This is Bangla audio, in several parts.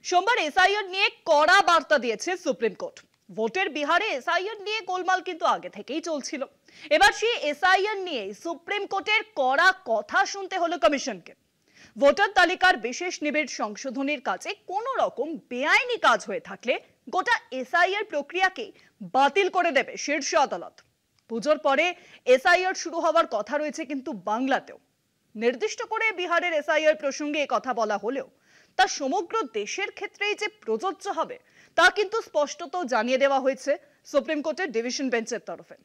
সোমবার এসআইআর নিয়ে কড়া বার্তা দিয়েছে সুপ্রিম কোর্ট। ভোটের বিহারে এসআইআর নিয়ে গোলমাল কিন্তু আগে থেকেই চলছিল। এবার সেই এসআইআর নিয়ে সুপ্রিম কোর্টের কড়া কথা শুনতে হলো কমিশনকে। ভোটার তালিকার বিশেষ নিবিড় সংশোধনের কাজে কোনো রকম বেআইনি কাজ হয়ে থাকলে গোটা এসআইআর প্রক্রিয়াকে বাতিল করে দেবে শীর্ষ আদালত। পুজোর পরে এসআইআর শুরু হওয়ার কথা রয়েছে কিন্তু বাংলাতেও। নির্দিষ্ট করে বিহারের এসআইআর প্রসঙ্গে কথা বলা হলেও তা সমগ্র দেশের ক্ষেত্রেই যে প্রযোজ্য হবে তা কিন্তু স্পষ্টত জানিয়ে দেওয়া হয়েছে সুপ্রিম কোর্টের ডিভিশন বেঞ্চের তরফে।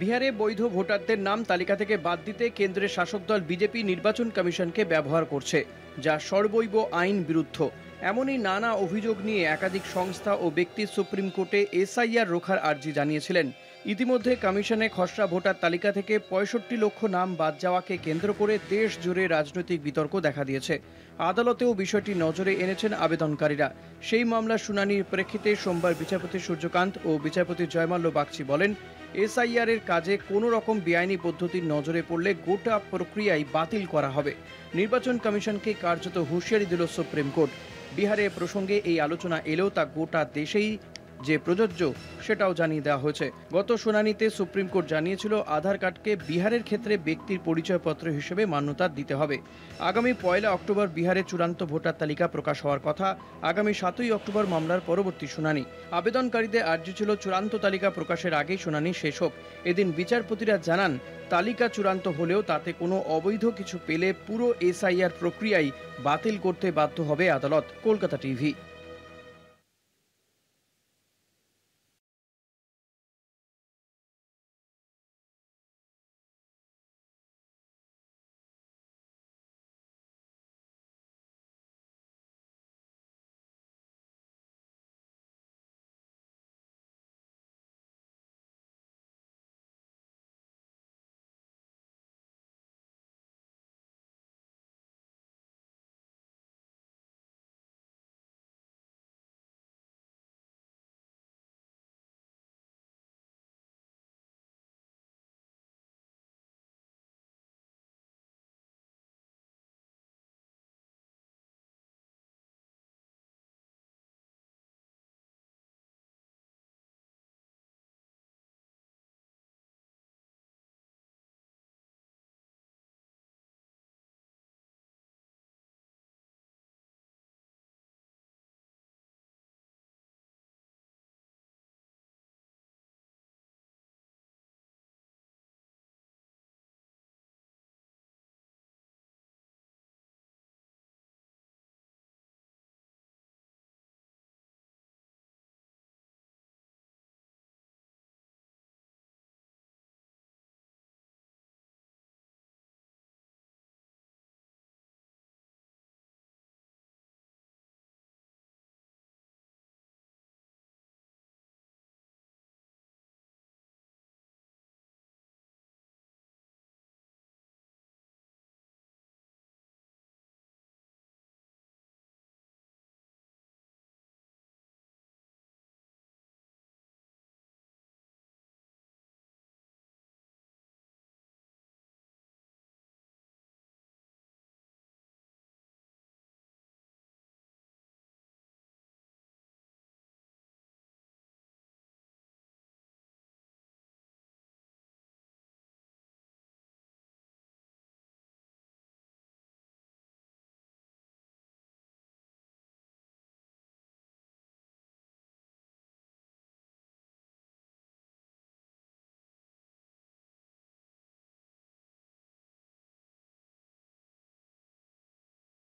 বিহারে বৈধ ভোটারদের নাম তালিকা থেকে বাদ দিতে কেন্দ্রের শাসক দল বিজেপি নির্বাচন কমিশনকে ব্যবহার করছে, যা সর্বৈব আইন বিরুদ্ধ। এমনই নানা অভিযোগ নিয়ে একাধিক সংস্থা ও ব্যক্তি সুপ্রিম কোর্টে এসআইআর রোখার আর্জি জানিয়েছিলেন। ইতিমধ্যে কমিশনে খসড়া ভোটার তালিকা থেকে ৬৫ লক্ষ নাম বাদ যাওয়াকে কেন্দ্র করে দেশ জুড়ে রাজনৈতিক বিতর্ক দেখা দিয়েছে। আদালতেও বিষয়টি নজরে এনেছেন আবেদনকারীরা। সেই মামলার শুনানির প্রেক্ষিতে সোমবার বিচারপতি সূর্যকান্ত ও বিচারপতি জয়মাল্য বাগচি বলেন, এসআইআর এর কাজে কোনো রকম বেআইনি পদ্ধতির নজরে পড়লে গোটা প্রক্রিয়াই বাতিল করা হবে। নির্বাচন কমিশনকে কার্যত হুঁশিয়ারি দিল সুপ্রিম কোর্ট। বিহারে প্রসঙ্গে এই আলোচনা এলেও তা গোটা দেশেই যে প্রযোজ্য সেটাও জানিয়ে দেওয়া হয়েছে। গত শুনানিতে সুপ্রিম কোর্ট জানিয়েছিল, আধার কার্ডকে বিহারের ক্ষেত্রে ব্যক্তির পরিচয়পত্র হিসেবে মান্যতা দিতে হবে। আগামী ১ অক্টোবর বিহারে চূড়ান্ত ভোটার তালিকা প্রকাশ হওয়ার কথা। আগামী ৭ অক্টোবর মামলার পরবর্তী শুনানি। আবেদনকারীদের আর্জি ছিল চূড়ান্ত তালিকা প্রকাশের আগেই শুনানি শেষ হোক। এদিন বিচারপতিরা জানান, তালিকা চূড়ান্ত হলেও তাতে কোনো অবৈধ কিছু পেলে পুরো এসআইআর প্রক্রিয়াই বাতিল করতে বাধ্য হবে আদালত। কলকাতা টিভি।